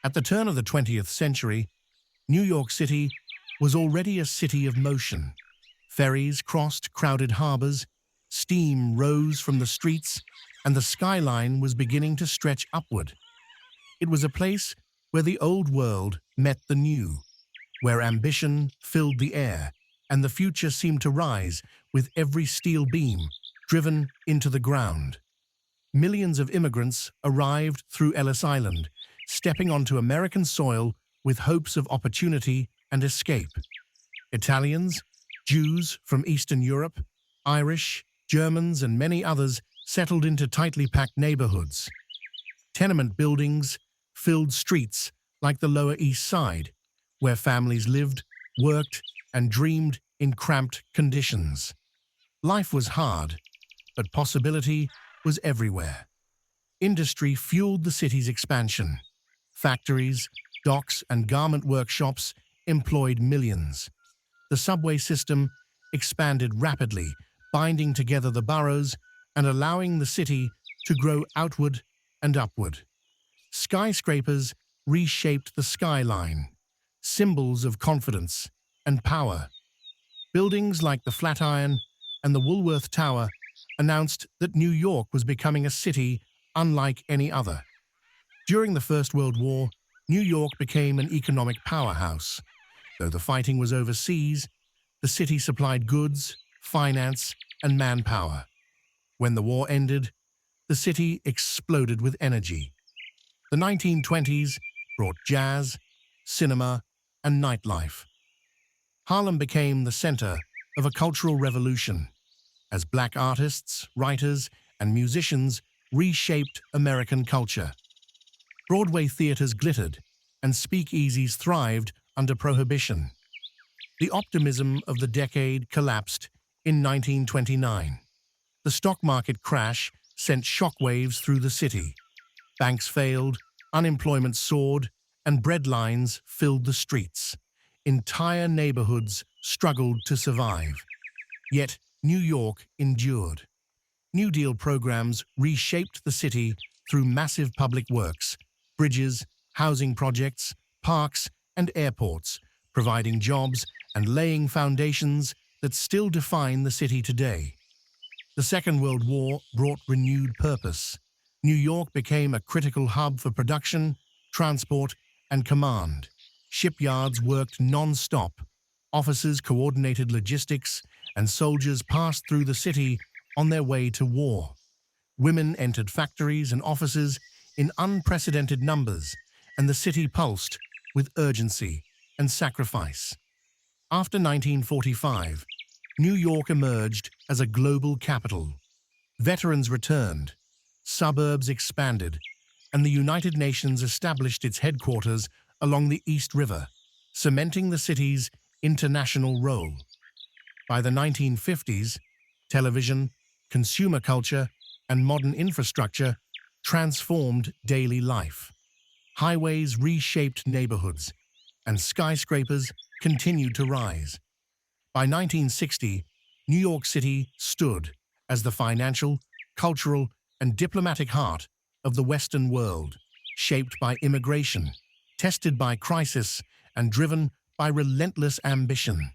At the turn of the 20th century, New York City was already a city of motion. Ferries crossed crowded harbors, steam rose from the streets, and the skyline was beginning to stretch upward. It was a place where the old world met the new, where ambition filled the air, and the future seemed to rise with every steel beam driven into the ground. Millions of immigrants arrived through Ellis Island, stepping onto American soil with hopes of opportunity and escape. Italians, Jews from Eastern Europe, Irish, Germans, and many others settled into tightly packed neighborhoods. Tenement buildings filled streets like the Lower East Side, where families lived, worked, and dreamed in cramped conditions. Life was hard, but possibility was everywhere. Industry fueled the city's expansion. Factories, docks, and garment workshops employed millions. The subway system expanded rapidly, binding together the boroughs and allowing the city to grow outward and upward. Skyscrapers reshaped the skyline, symbols of confidence and power. Buildings like the Flatiron and the Woolworth Tower announced that New York was becoming a city unlike any other. During the First World War, New York became an economic powerhouse. Though the fighting was overseas, the city supplied goods, finance, and manpower. When the war ended, the city exploded with energy. The 1920s brought jazz, cinema, and nightlife. Harlem became the center of a cultural revolution, as black artists, writers, and musicians reshaped American culture. Broadway theaters glittered, and speakeasies thrived under Prohibition. The optimism of the decade collapsed in 1929. The stock market crash sent shockwaves through the city. Banks failed, unemployment soared, and bread lines filled the streets. Entire neighborhoods struggled to survive. Yet New York endured. New Deal programs reshaped the city through massive public works, bridges, housing projects, parks, and airports, providing jobs and laying foundations that still define the city today. The Second World War brought renewed purpose. New York became a critical hub for production, transport, and command. Shipyards worked non-stop, officers coordinated logistics, and soldiers passed through the city on their way to war. Women entered factories and offices in unprecedented numbers, and the city pulsed with urgency and sacrifice. After 1945, New York emerged as a global capital. Veterans returned, suburbs expanded, and the United Nations established its headquarters along the East River, cementing the city's international role. By the 1950s, television, consumer culture, and modern infrastructure transformed daily life. Highways reshaped neighborhoods, and skyscrapers continued to rise. By 1960, New York City stood as the financial, cultural, and diplomatic heart of the Western world, shaped by immigration, tested by crisis, and driven by relentless ambition.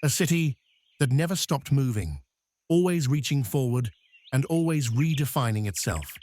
A city that never stopped moving, always reaching forward and always redefining itself.